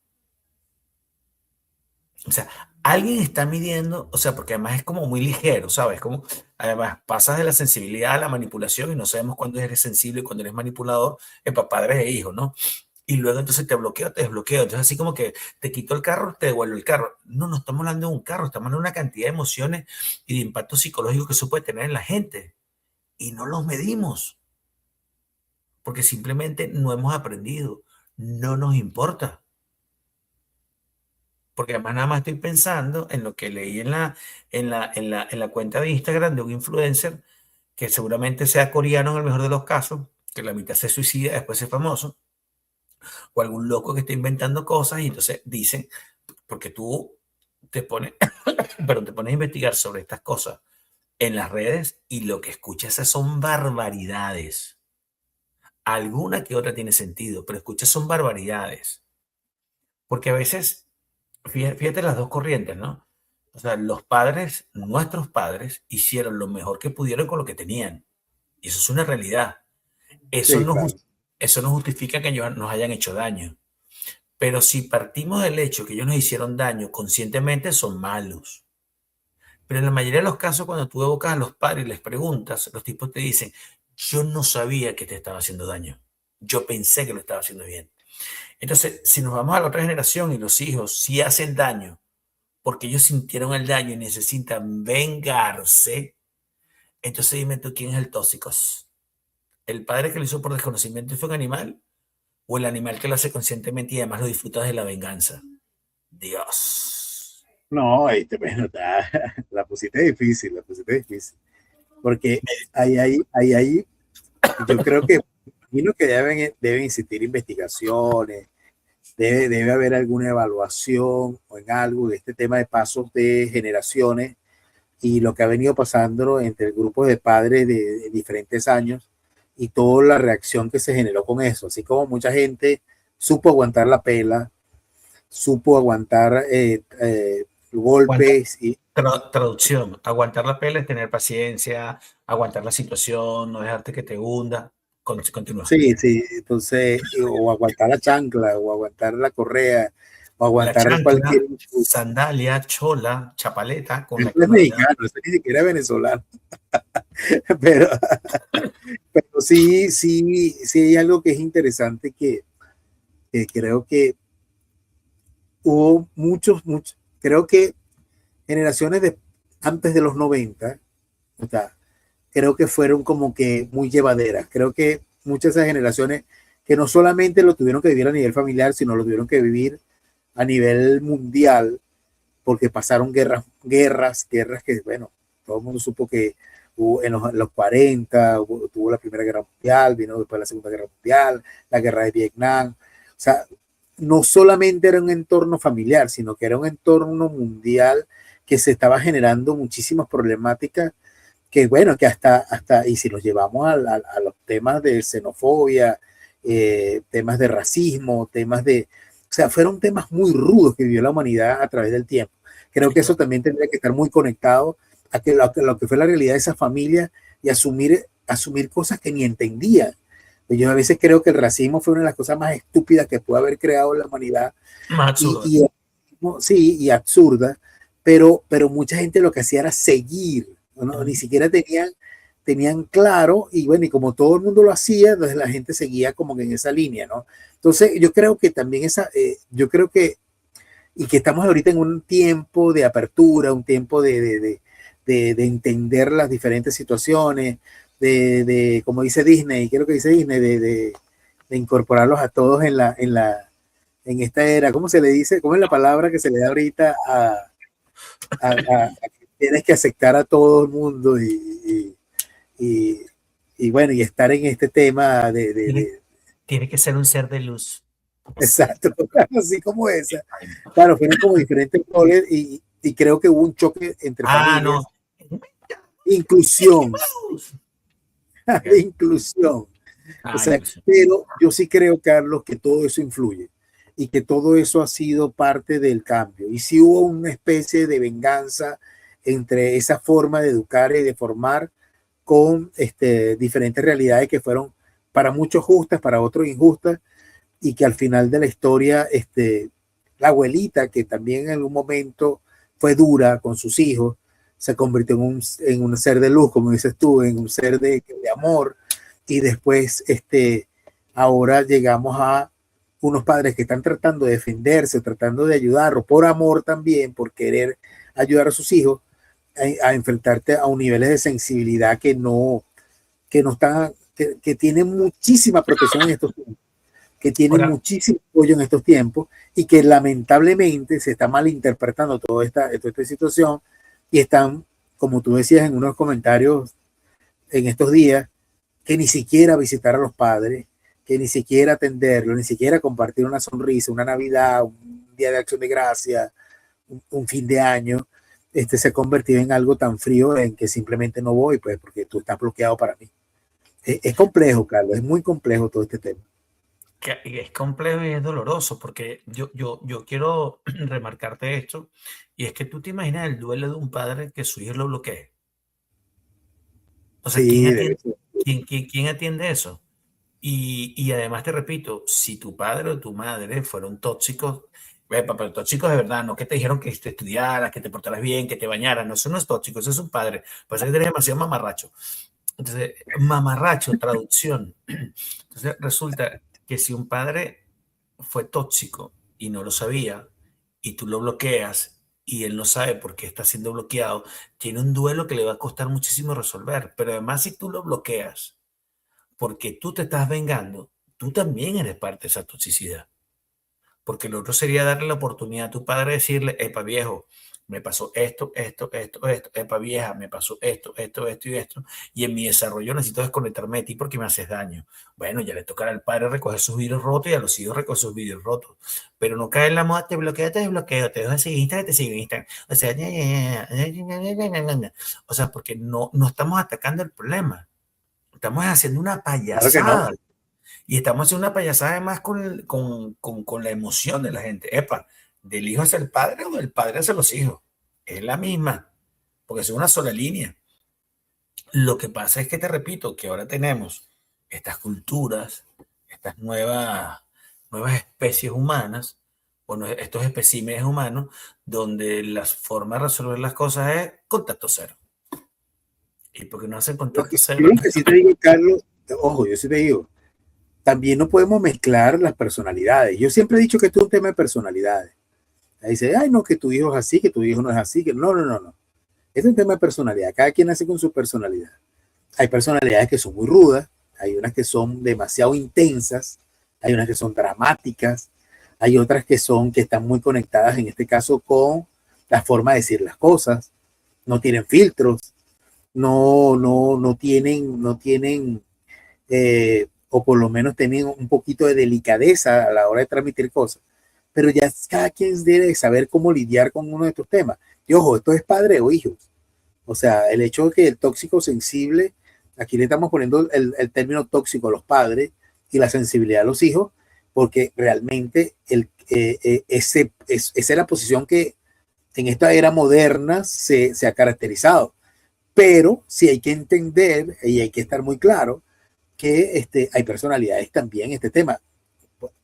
O sea, alguien está midiendo, o sea, porque además es como muy ligero, ¿sabes? Como, además, pasas de la sensibilidad a la manipulación y no sabemos cuándo eres sensible y cuándo eres manipulador, para padres e hijos, ¿no? Y luego entonces te bloqueo, te desbloqueo. Entonces así como que te quito el carro, te devuelvo el carro. No, no estamos hablando de un carro, estamos hablando de una cantidad de emociones y de impacto psicológico que eso puede tener en la gente. Y no los medimos, porque simplemente no hemos aprendido. No nos importa. Porque además nada más estoy pensando en lo que leí en la cuenta de Instagram de un influencer que seguramente sea coreano en el mejor de los casos, que la mitad se suicida, después es famoso, o algún loco que está inventando cosas y entonces dicen, porque tú te pones, pero te pones a investigar sobre estas cosas en las redes y lo que escuchas son barbaridades. Alguna que otra tiene sentido, pero escuchas son barbaridades. Porque a veces, fíjate las dos corrientes, ¿no? O sea, los padres, nuestros padres, hicieron lo mejor que pudieron con lo que tenían. Y eso es una realidad. Eso Sí, no, claro. eso no justifica que ellos nos hayan hecho daño. Pero si partimos del hecho que ellos nos hicieron daño conscientemente, son malos. Pero en la mayoría de los casos, cuando tú evocas a los padres y les preguntas, los tipos te dicen, yo no sabía que te estaba haciendo daño. Yo pensé que lo estaba haciendo bien. Entonces, si nos vamos a la otra generación y los hijos sí hacen daño porque ellos sintieron el daño y necesitan vengarse, entonces dime tú quién es el tóxico. ¿El padre que lo hizo por desconocimiento y fue un animal? ¿O el animal que lo hace conscientemente y además lo disfruta de la venganza? Dios. No, bueno, la pusiste difícil, la pusiste difícil. Porque ahí, yo creo que, imagino que deben existir investigaciones, debe haber alguna evaluación o en algo de este tema de pasos de generaciones y lo que ha venido pasando entre el grupo de padres de diferentes años y toda la reacción que se generó con eso. Así como mucha gente supo aguantar la pela, supo aguantar golpes y Traducción, aguantar la pela es tener paciencia, aguantar la situación, no dejarte que te hunda. Continúa. sí, sí, entonces, o aguantar la chancla, o aguantar la correa, o La aguantar chancla, cualquier. sandalia, chola, chapaleta, con la Eso es comodidad. mexicano, eso ni siquiera es venezolano. Pero, pero sí, sí, sí hay algo que es interesante que creo que hubo creo que generaciones antes de los 90, o sea, creo que fueron como que muy llevaderas. Creo que muchas de esas generaciones que no solamente lo tuvieron que vivir a nivel familiar, sino lo tuvieron que vivir a nivel mundial, porque pasaron guerras que, bueno, todo el mundo supo que hubo en los 40, tuvo la Primera Guerra Mundial, vino después la Segunda Guerra Mundial, la Guerra de Vietnam. O sea, no solamente era un entorno familiar, sino que era un entorno mundial que se estaba generando muchísimas problemáticas que bueno, que hasta y si los llevamos a los temas de xenofobia, temas de racismo, o sea, fueron temas muy rudos que vivió la humanidad a través del tiempo. Creo que eso también tendría que estar muy conectado a lo que fue la realidad de esa familia y asumir asumir cosas que ni entendían. Yo a veces creo que el racismo fue una de las cosas más estúpidas que pudo haber creado la humanidad Más absurdo. sí, y absurda, pero mucha gente lo que hacía era seguir, ¿no? Ni siquiera tenían claro, y bueno, y como todo el mundo lo hacía, entonces la gente seguía como que en esa línea, ¿no? Entonces yo creo que también yo creo que, y que estamos ahorita en un tiempo de apertura, un tiempo de entender las diferentes situaciones, como dice Disney, ¿qué es lo que dice Disney? De incorporarlos a todos en esta era, ¿cómo se le dice? ¿Cómo es la palabra que se le da ahorita a que tienes que aceptar a todo el mundo y bueno, y estar en este tema Tiene que ser un ser de luz. exacto, así como esa. Claro, fueron como diferentes roles y creo que hubo un choque entre familias. No. Inclusión. Inclusión. O sea, pero yo sí creo, Carlos, que todo eso influye y que todo eso ha sido parte del cambio. Y sí hubo una especie de venganza entre esa forma de educar y de formar con diferentes realidades que fueron para muchos justas, para otros injustas, y que al final de la historia, la abuelita, que también en algún momento fue dura con sus hijos, se convirtió en un ser de luz, como dices tú, en un ser de amor, y después ahora llegamos a unos padres que están tratando de defenderse, tratando de ayudarlo, por amor también, por querer ayudar a sus hijos, a enfrentarte a un niveles de sensibilidad que no están, que tienen muchísima protección en estos tiempos, que tienen muchísimo apoyo en estos tiempos y que lamentablemente se está malinterpretando toda esta situación y están, como tú decías en unos comentarios en estos días, que ni siquiera visitar a los padres, que ni siquiera atenderlos, ni siquiera compartir una sonrisa, una Navidad, un día de acción de gracia, un fin de año, se ha convertido en algo tan frío en que simplemente no voy, pues, porque tú estás bloqueado para mí. Es complejo, Carlos, es muy complejo todo este tema. Es complejo y es doloroso, porque yo quiero remarcarte esto, y es que tú te imaginas el duelo de un padre que su hijo lo bloquee. O sea, Sí, ¿quién atiende eso? Y además te repito, si tu padre o tu madre fueron tóxicos, pero tóxicos de verdad, no que te dijeron que te estudiaras, que te portaras bien, que te bañaras, no, eso no es tóxico, eso es un padre, pues que eres demasiado mamarracho. Entonces, mamarracho, traducción. Entonces, resulta que si un padre fue tóxico y no lo sabía, y tú lo bloqueas, y él no sabe por qué está siendo bloqueado, tiene un duelo que le va a costar muchísimo resolver. Pero además, si tú lo bloqueas, porque tú te estás vengando, tú también eres parte de esa toxicidad. Porque lo otro sería darle la oportunidad a tu padre de decirle, epa viejo, me pasó esto, epa vieja, me pasó esto y esto, y en mi desarrollo necesito desconectarme de ti porque me haces daño. Bueno, ya le tocará al padre recoger sus vidrios rotos y a los hijos recoger sus vidrios rotos, pero no cae en la moda, te bloqueo, te desbloqueo, te dejo de seguir Instagram, te sigo en Instagram. O sea, o sea, porque no estamos atacando el problema, estamos haciendo una claro que no. payasada. Y estamos haciendo una payasada además con la emoción de la gente. Epa, del hijo hacia el padre o del padre hacia los hijos. Es la misma, porque es una sola línea. Lo que pasa es que te repito que ahora tenemos estas culturas, estas nuevas especies humanas, bueno, estos especímenes humanos, donde la forma de resolver las cosas es contacto cero. ¿Y por qué no hacen contacto cero? Yo lo que sí te digo, Carlos, ojo, yo sí te digo, también no podemos mezclar las personalidades. Yo siempre he dicho que esto es un tema de personalidades. Ahí dice, ay, no, que tu hijo es así, que tu hijo no es así, que no. Es un tema de personalidad. Cada quien nace con su personalidad. Hay personalidades que son muy rudas, hay unas que son demasiado intensas, hay unas que son dramáticas, hay otras que están muy conectadas, en este caso, con la forma de decir las cosas, no tienen filtros, no tienen o por lo menos tienen un poquito de delicadeza a la hora de transmitir cosas. Pero ya cada quien debe saber cómo lidiar con uno de estos temas. Y ojo, esto es padre o hijos. O sea, el hecho de que el tóxico sensible, aquí le estamos poniendo el término tóxico a los padres y la sensibilidad a los hijos, porque realmente esa es la posición que en esta era moderna se ha caracterizado. Pero sí hay que entender y hay que estar muy claro que hay personalidades también en este tema,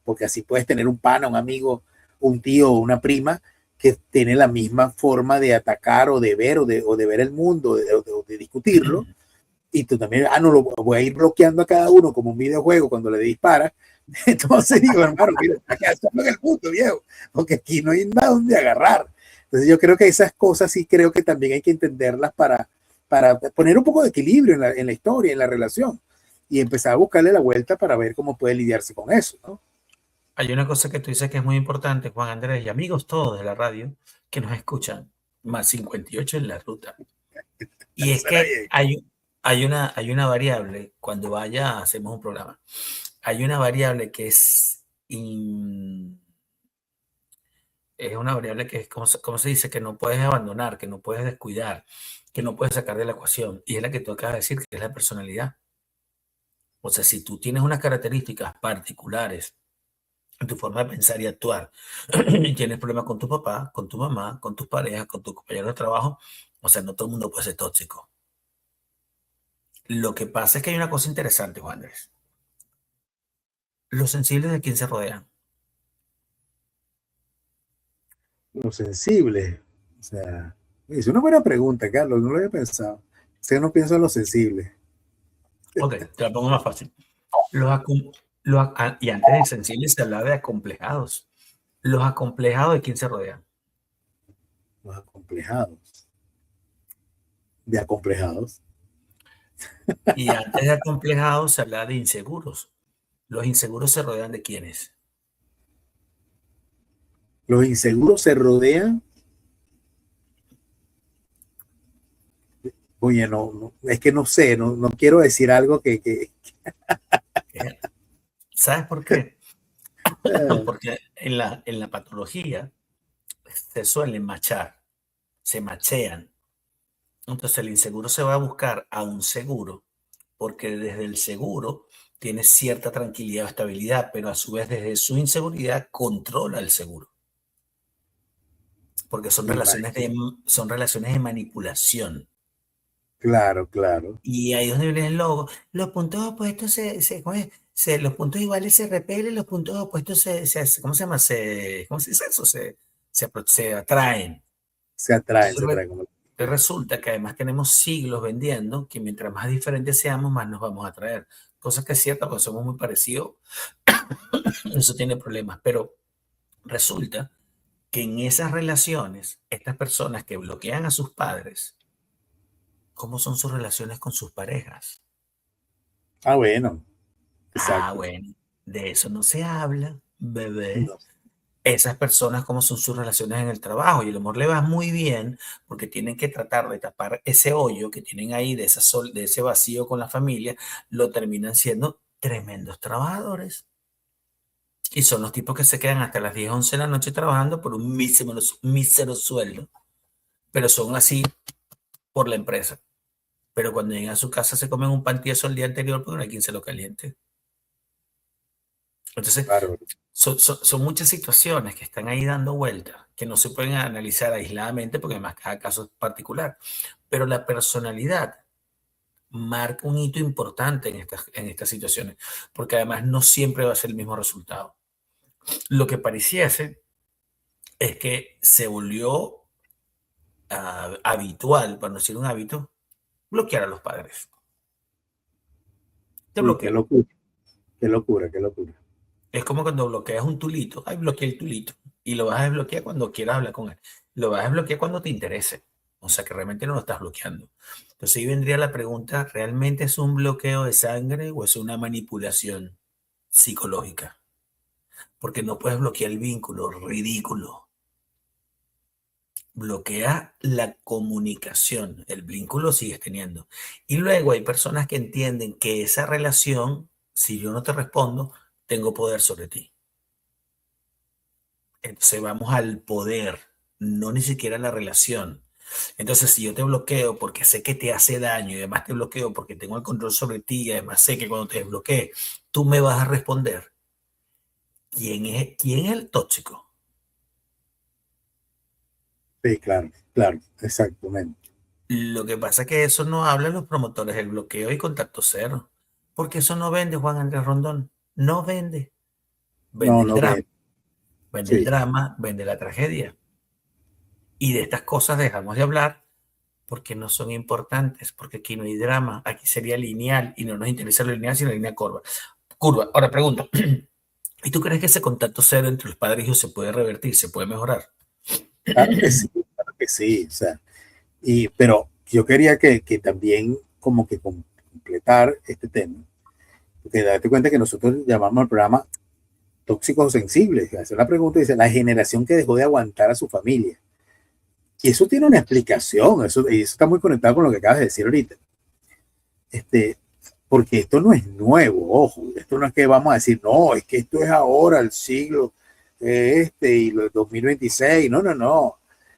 porque así puedes tener un pana, un amigo, un tío o una prima que tiene la misma forma de atacar o de ver o de ver el mundo o de discutirlo, y tú también, no lo voy a ir bloqueando a cada uno como un videojuego cuando le disparas. Entonces digo, hermano, mira, está quedando en el punto, viejo, porque aquí no hay nada donde agarrar. Entonces yo creo que esas cosas sí creo que también hay que entenderlas para poner un poco de equilibrio en la historia, en la relación, y empezar a buscarle la vuelta para ver cómo puede lidiarse con eso, ¿no? Hay una cosa que tú dices que es muy importante, Juan Andrés, y amigos todos de la radio que nos escuchan, más 58 en la ruta. Y es Suena que bien. hay una variable, cuando vaya, hacemos un programa, hay una variable que es una variable que es, ¿cómo se dice? Que no puedes abandonar, que no puedes descuidar, que no puedes sacar de la ecuación. Y es la que tú acabas de decir, que es la personalidad. O sea, si tú tienes unas características particulares en tu forma de pensar y actuar, y tienes problemas con tu papá, con tu mamá, con tus parejas, con tus compañeros de trabajo, o sea, no todo el mundo puede ser tóxico. Lo que pasa es que hay una cosa interesante, Juan Andrés. Los sensibles de quién se rodean. Lo sensible, o sea, es una buena pregunta, Carlos, no lo había pensado. O sea, no pienso en lo sensible. Ok, te la pongo más fácil. Los acom- y antes de sensibles se hablaba de acomplejados. Los acomplejados de quién se rodean. Los acomplejados, de acomplejados. Y antes de acomplejados se hablaba de inseguros. Los inseguros se rodean de quiénes. Los inseguros se rodean. Oye, es que no sé, no quiero decir algo ¿Sabes por qué? eh, Porque en la patología se suelen machar, se machean. Entonces el inseguro se va a buscar a un seguro, porque desde el seguro tiene cierta tranquilidad o estabilidad, pero a su vez desde su inseguridad controla el seguro, porque son relaciones de manipulación. claro, claro. Y ahí es donde viene el logo. Los puntos opuestos ¿cómo es? Los puntos iguales se repelen, los puntos opuestos ¿cómo se llama? ¿Cómo se dice eso? Se atraen. Se Entonces, atraen como. resulta que además tenemos siglos vendiendo que mientras más diferentes seamos, más nos vamos a atraer. Cosa que es cierta, porque somos muy parecidos, eso tiene problemas. Pero resulta que en esas relaciones, estas personas que bloquean a sus padres, ¿cómo son sus relaciones con sus parejas? Bueno, Ah, exacto. bueno, de eso no se habla, bebé. No, Esas personas, cómo son sus relaciones en el trabajo, y el amor le va muy bien porque tienen que tratar de tapar ese hoyo que tienen ahí, de ese vacío con la familia, lo terminan siendo tremendos trabajadores. Y son los tipos que se quedan hasta las 10 11 de la noche trabajando por un mísero sueldo, pero son así por la empresa. Pero cuando llegan a su casa se comen un pan tieso el día anterior porque no hay quien se lo caliente. Entonces, claro. son muchas situaciones que están ahí dando vueltas, que no se pueden analizar aisladamente porque además cada caso es particular. Pero la personalidad marca un hito importante en estas situaciones, porque además no siempre va a ser el mismo resultado. Lo que pareciese es que se volvió habitual, para no decir un hábito, bloquear a los padres. Te Uy, qué bloqueo. locura, qué locura, qué locura. Es como cuando bloqueas un tulito. Ay, bloqueé el tulito. Y lo vas a desbloquear cuando quieras hablar con él. Lo vas a desbloquear cuando te interese. O sea que realmente no lo estás bloqueando. Entonces ahí vendría la pregunta, ¿realmente es un bloqueo de sangre o es una manipulación psicológica? Porque no puedes bloquear el vínculo, ridículo. Bloquea la comunicación, el vínculo sigues teniendo. Y luego hay personas que entienden que esa relación, si yo no te respondo, tengo poder sobre ti. Entonces vamos al poder, no ni siquiera a la relación. Entonces, si yo te bloqueo porque sé que te hace daño y además te bloqueo porque tengo el control sobre ti y además sé que cuando te desbloquee, tú me vas a responder. ¿Quién es el tóxico? Sí, claro, claro, exactamente. Lo que pasa es que eso no hablan los promotores del bloqueo y contacto cero, porque eso no vende, Juan Andrés Rondón, no vende. Vende No, el no drama, ve. vende el Sí. drama, vende la tragedia. Y de estas cosas dejamos de hablar porque no son importantes, porque aquí no hay drama, aquí sería lineal y no nos interesa lo lineal, sino la línea curva. Curva. Ahora pregunto, ¿y tú crees que ese contacto cero entre los padres y hijos se puede revertir, se puede mejorar? Claro que sí, claro que sí. O sea, pero yo quería que también como que completar este tema, porque date cuenta que nosotros llamamos al programa tóxicos sensibles. Hacer la pregunta, dice, la generación que dejó de aguantar a su familia. Y eso tiene una explicación, y eso está muy conectado con lo que acabas de decir ahorita. Este, porque esto no es nuevo, ojo, esto no es que vamos a decir, no, es que esto es ahora, el siglo y los 2026, no, no, no.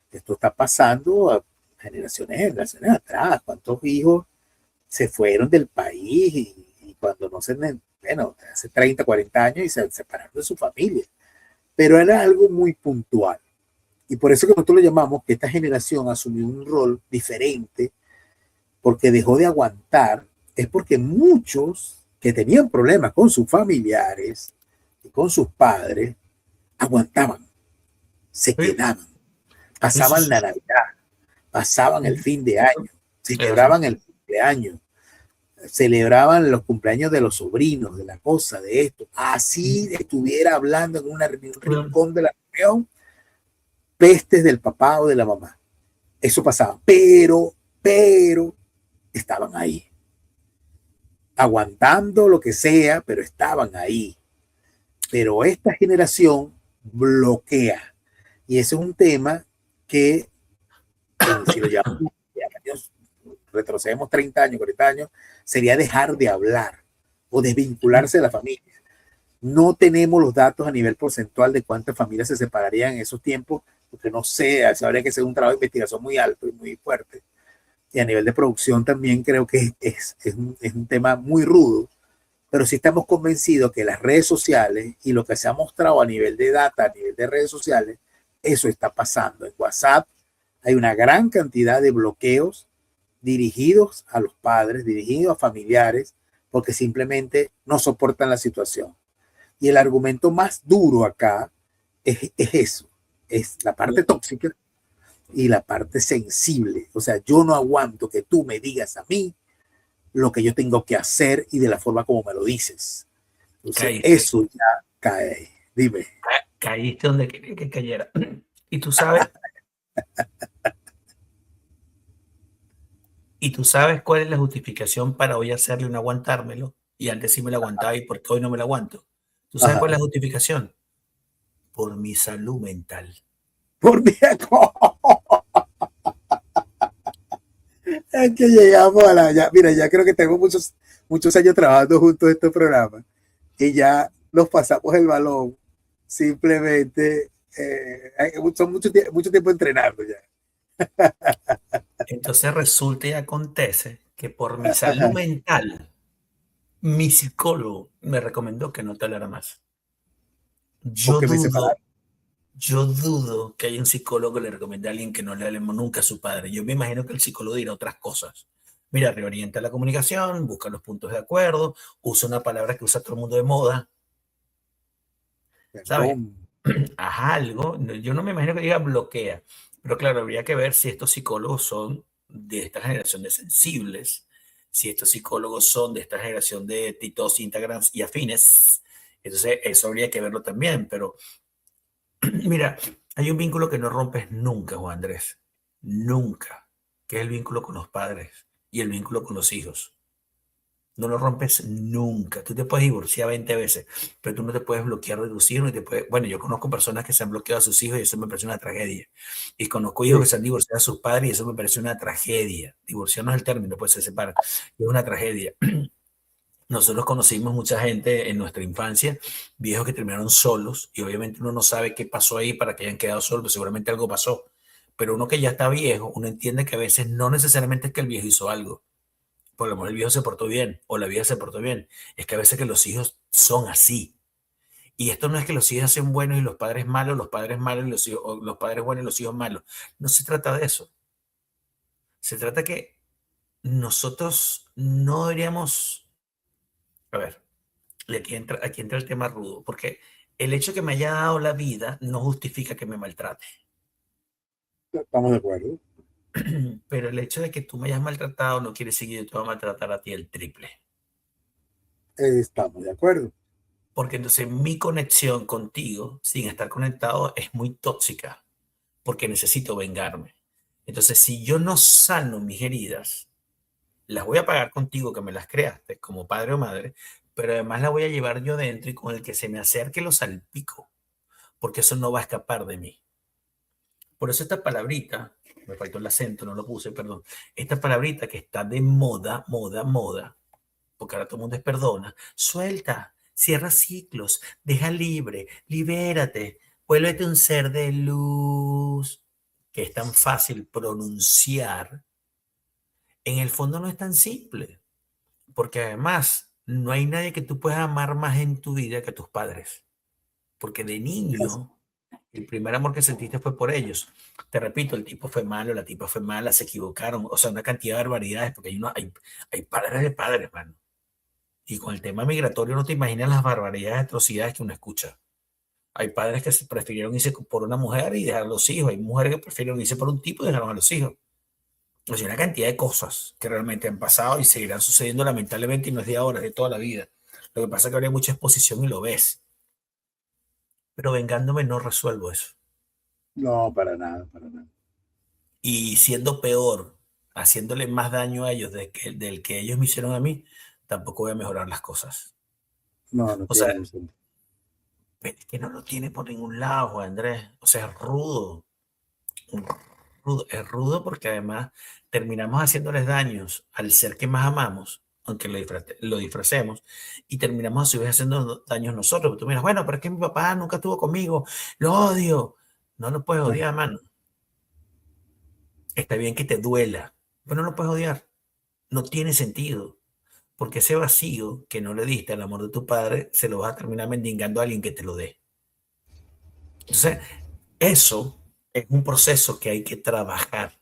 Esto está pasando a generaciones atrás. ¿Cuántos hijos se fueron del país y cuando no se, bueno, hace 30, 40 años y se separaron de su familia? Pero era algo muy puntual. Y por eso que nosotros lo llamamos que esta generación asumió un rol diferente porque dejó de aguantar, es porque muchos que tenían problemas con sus familiares y con sus padres aguantaban, se Sí, quedaban, sí, sí, pasaban sí. la Navidad, pasaban el fin de Eso, año, eso. celebraban el cumpleaños, celebraban los cumpleaños de los sobrinos, de la cosa, de esto. Así estuviera hablando en un rincón de la reunión, pestes del papá o de la mamá. Eso pasaba, pero estaban ahí, aguantando lo que sea, pero estaban ahí. Pero esta generación bloquea. Y ese es un tema que, si lo llamamos, retrocedemos 30 años, 40 años, sería dejar de hablar o desvincularse de la familia. No tenemos los datos a nivel porcentual de cuántas familias se separarían en esos tiempos, porque no sé, habría que hacer un trabajo de investigación muy alto y muy fuerte. Y a nivel de producción también creo que es un tema muy rudo, pero sí estamos convencidos que las redes sociales y lo que se ha mostrado a nivel de data, a nivel de redes sociales, eso está pasando. En WhatsApp hay una gran cantidad de bloqueos dirigidos a los padres, dirigidos a familiares, porque simplemente no soportan la situación. Y el argumento más duro acá es eso, es la parte tóxica y la parte sensible. O sea, yo no aguanto que tú me digas a mí lo que yo tengo que hacer y de la forma como me lo dices. Entonces, Caíste, eso ya cae. Dime. caíste donde quería que cayera. Y tú sabes, y tú sabes cuál es la justificación para hoy hacerle un aguantármelo. Y antes sí me lo aguantaba y por qué hoy no me lo aguanto. ¿Tú sabes cuál es Ajá. la justificación? Por mi salud mental. Por viejo. Es que llegamos a la. Ya, mira, ya creo que tenemos muchos años trabajando juntos en este programa y ya nos pasamos el balón. Simplemente son mucho tiempo entrenando ya. Entonces resulta y acontece que por mi salud mental, mi psicólogo me recomendó que no tolerara más. Yo Porque me dudo, separaron. yo dudo que haya un psicólogo que le recomiende a alguien que no le hablemos nunca a su padre. Yo me imagino que el psicólogo dirá otras cosas. Mira, reorienta la comunicación, busca los puntos de acuerdo, usa una palabra que usa todo el mundo de moda, ¿sabes? Perdón. Haz algo. Yo no me imagino que diga bloquea, pero claro, habría que ver si estos psicólogos son de esta generación de sensibles, si estos psicólogos son de esta generación de titos, Instagrams y afines. Entonces, eso habría que verlo también, pero mira, hay un vínculo que no rompes nunca, Juan Andrés, nunca, que es el vínculo con los padres y el vínculo con los hijos. No lo rompes nunca. Tú te puedes divorciar 20 veces, pero tú no te puedes bloquear de tus hijos. Ni te puedes... Bueno, yo conozco personas que se han bloqueado a sus hijos y eso me parece una tragedia. Y conozco hijos que Sí. se han divorciado a sus padres y eso me parece una tragedia. Divorciar no es el término, pues se separan. Es una tragedia. Nosotros conocimos mucha gente en nuestra infancia, viejos que terminaron solos y obviamente uno no sabe qué pasó ahí para que hayan quedado solos, pero seguramente algo pasó. Pero uno que ya está viejo, uno entiende que a veces no necesariamente es que el viejo hizo algo, por lo menos el viejo se portó bien o la vieja se portó bien. Es que a veces que los hijos son así. Y esto no es que los hijos sean buenos y los padres malos y los hijos, o los padres buenos y los hijos malos. No se trata de eso. Se trata que nosotros no deberíamos, a ver, y aquí entra el tema rudo, porque el hecho que me haya dado la vida no justifica que me maltrate. Estamos de acuerdo. Pero el hecho de que tú me hayas maltratado no quiere decir que yo te voy a maltratar a ti el triple. Estamos de acuerdo. Porque entonces mi conexión contigo, sin estar conectado, es muy tóxica, porque necesito vengarme. Entonces, si yo no sano mis heridas, las voy a pagar contigo que me las creaste como padre o madre, pero además las voy a llevar yo dentro y con el que se me acerque lo salpico, porque eso no va a escapar de mí. Por eso esta palabrita, me faltó el acento, no lo puse, perdón, esta palabrita que está de moda, moda, moda, porque ahora todo el mundo es perdona, suelta, cierra ciclos, deja libre, libérate, vuélvete un ser de luz, que es tan fácil pronunciar, en el fondo no es tan simple, porque además no hay nadie que tú puedas amar más en tu vida que tus padres, porque de niño el primer amor que sentiste fue por ellos. Te repito, el tipo fue malo, la tipa fue mala, se equivocaron, o sea, una cantidad de barbaridades, porque hay padres de padres, mano. Y con el tema migratorio no te imaginas las barbaridades, atrocidades que uno escucha. Hay padres que prefirieron irse por una mujer y dejar a los hijos. Hay mujeres que prefirieron irse por un tipo y dejaron a los hijos. O sea, una cantidad de cosas que realmente han pasado y seguirán sucediendo lamentablemente y no es de ahora, es de toda la vida. Lo que pasa es que habría mucha exposición y lo ves. Pero vengándome no resuelvo eso. No, para nada, para nada. Y siendo peor, haciéndole más daño a ellos del que ellos me hicieron a mí, tampoco voy a mejorar las cosas. No, no O tiene sea, ningún sentido. es que no lo tiene por ningún lado, Juan Andrés. O sea, es rudo, rudo. Es rudo porque además terminamos haciéndoles daños al ser que más amamos, aunque lo disfracemos, y terminamos a su vez haciendo daños nosotros. Tú miras, bueno, pero es que mi papá nunca estuvo conmigo, lo odio. No lo puedes odiar, mano. Está bien que te duela, pero no lo puedes odiar. No tiene sentido. Porque ese vacío que no le diste al amor de tu padre, se lo vas a terminar mendigando a alguien que te lo dé. Entonces, eso es un proceso que hay que trabajar.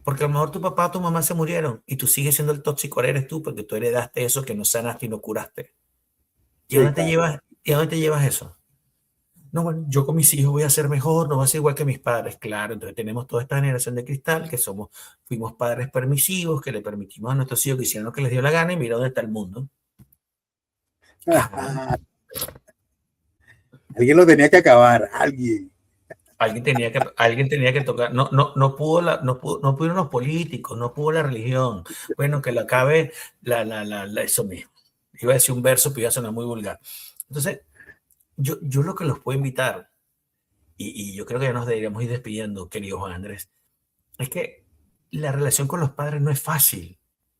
Porque a lo mejor tu papá o tu mamá se murieron y tú sigues siendo el tóxico, eres tú, porque tú heredaste eso que no sanaste y no curaste. ¿Y a Sí, dónde te claro. llevas, y a dónde te llevas eso? No, bueno, yo con mis hijos voy a ser mejor, no voy a ser igual que mis padres. Claro, entonces tenemos toda esta generación de cristal que fuimos padres permisivos, que le permitimos a nuestros hijos que hicieran lo que les dio la gana y mira dónde está el mundo. Ah, Alguien lo tenía que acabar, alguien. alguien tenía que tocar, no pudieron los políticos, no pudo la religión. Bueno, que lo acabe eso mismo. Iba a decir un verso, pero iba a sonar muy vulgar. Entonces, yo lo que los puedo invitar, y yo creo que ya nos deberíamos ir despidiendo, querido Juan Andrés, es que la relación con los padres no es fácil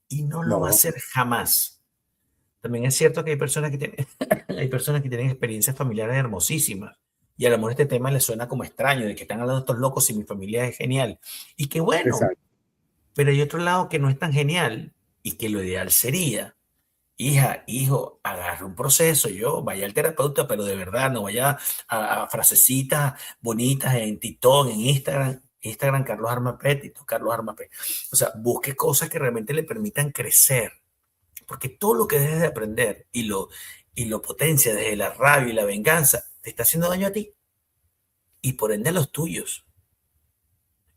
y no lo va a No, ser jamás. También es cierto que hay personas que tienen, hay personas que tienen experiencias familiares hermosísimas y a lo mejor este tema les suena como extraño, de que están hablando estos locos y mi familia es genial. Y qué bueno, exacto. pero hay otro lado que no es tan genial y que lo ideal sería, hija, hijo, agarra un proceso, vaya al terapeuta, pero de verdad no vaya a frasecitas bonitas en TikTok, en Instagram Carlos Armapé, TikTok Carlos Armapé. O sea, busque cosas que realmente le permitan crecer, porque todo lo que dejes de aprender y lo potencia desde la rabia y la venganza, te está haciendo daño a ti y por ende a los tuyos.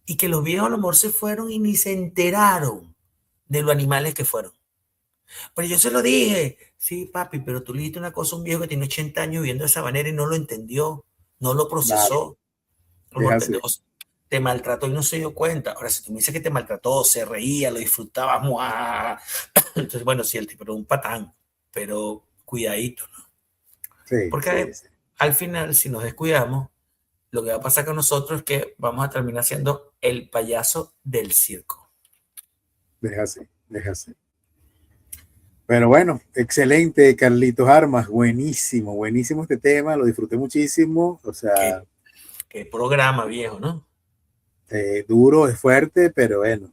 Y que los viejos a lo mejor se fueron y ni se enteraron de los animales que fueron. Pero yo se lo dije, sí, papi, pero tú le dijiste una cosa a un viejo que tiene 80 años viviendo de esa manera y no lo entendió, no lo Claro, procesó, es así. te maltrató y no se dio cuenta. Ahora, si tú me dices que te maltrató, se reía, lo disfrutaba, ¡mua! Entonces, bueno, sí, el tipo era un patán, pero cuidadito, ¿no? Sí, sí, Porque sí. al final, si nos descuidamos, lo que va a pasar con nosotros es que vamos a terminar siendo el payaso del circo. Deja así, deja así. Pero bueno, excelente, Carlitos Armas, buenísimo, buenísimo este tema, lo disfruté muchísimo, o Qué, sea, qué programa viejo, ¿no? duro, es fuerte, pero bueno,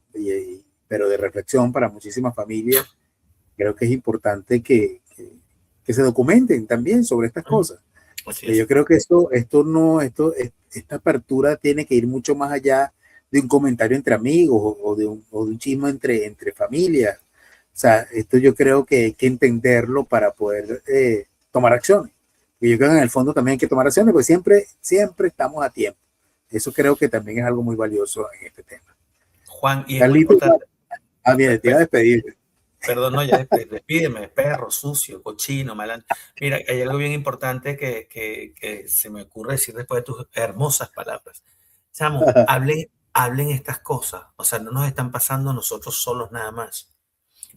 pero de reflexión para muchísimas familias, creo que es importante que se documenten también sobre estas cosas. Así es. Yo creo que esta apertura tiene que ir mucho más allá de un comentario entre amigos o de un chisme entre familias. O sea, esto yo creo que hay que entenderlo para poder tomar acciones. Y yo creo que en el fondo también hay que tomar acciones, porque siempre estamos a tiempo. Eso creo que también es algo muy valioso en este tema. Juan, y es muy Carlito, importante. bien, te iba a despedir. Perdón, no, ya despídeme, perro, sucio, cochino, malandro. Mira, hay algo bien importante que se me ocurre decir después de tus hermosas palabras. Chamo, hablen estas cosas. O sea, no nos están pasando nosotros solos nada más.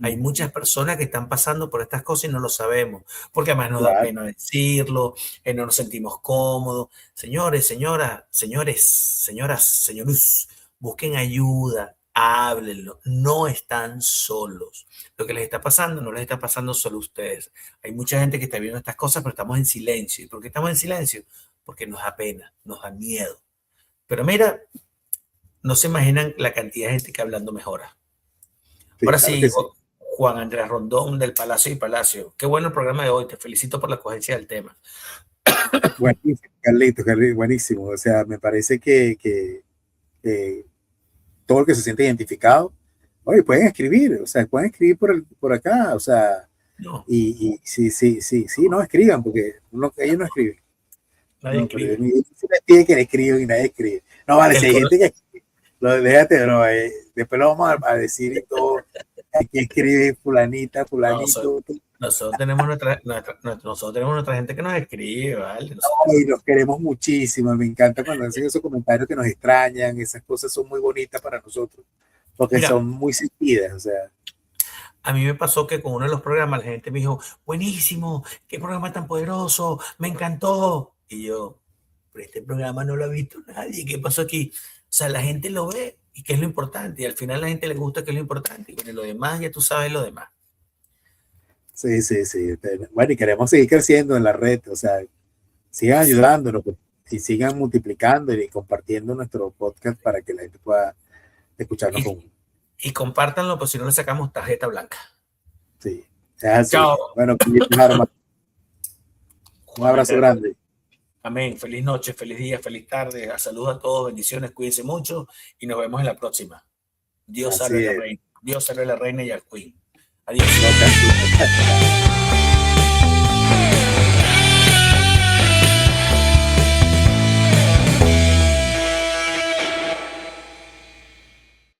Hay muchas personas que están pasando por estas cosas y no lo sabemos, porque además nos da Claro. pena decirlo, no nos sentimos cómodos. Señores, señoras, señores, busquen ayuda, háblenlo, no están solos. Lo que les está pasando no les está pasando solo a ustedes. Hay mucha gente que está viendo estas cosas, pero estamos en silencio. ¿Y por qué estamos en silencio? Porque nos da pena, nos da miedo. Pero mira, no se imaginan la cantidad de gente que hablando mejora. Sí, Ahora claro sí, que sí. Juan Andrés Rondón del Palacio y Palacio. Qué bueno el programa de hoy. Te felicito por la coherencia del tema. Buenísimo, Carlito, buenísimo. O sea, me parece que todo el que se siente identificado, oye, pueden escribir, o sea, pueden escribir por acá, o sea, No, y sí, no escriban, porque ellos no escriben. nadie No, pero escribe. se les pide que le escriban y nadie escribe. No, vale, si El hay coro- gente que escribe, déjate, bro, después lo vamos a decir y todo. Aquí escribe fulanita, no, fulanito, nosotros tenemos nuestra gente que nos escribe, ¿vale? y los queremos muchísimo. Me encanta cuando hacen esos comentarios que nos extrañan. Esas cosas son muy bonitas para nosotros porque Mira, son muy sentidas. O sea, a mí me pasó que con uno de los programas la gente me dijo, buenísimo, qué programa tan poderoso, me encantó. Y yo, pero este programa no lo ha visto nadie, ¿qué pasó aquí? O sea, la gente lo ve y qué es lo importante, y al final a la gente le gusta qué es lo importante, y bueno, lo demás ya tú sabes lo demás. sí. Bueno, y queremos seguir creciendo en la red. O sea, sigan Así. ayudándonos y sigan multiplicando y compartiendo nuestro podcast para que la gente pueda escucharnos con. Y compártanlo, pues si no le sacamos tarjeta blanca. Sí, es así. Chao, Bueno, Arma, un Juan abrazo Andrés. grande. Amén. Feliz noche, feliz día, feliz tarde. Saludos a todos, bendiciones, cuídense mucho y nos vemos en la próxima. Dios salve Así a la es. reina. Dios salve a la reina y al queen. Adiós. No,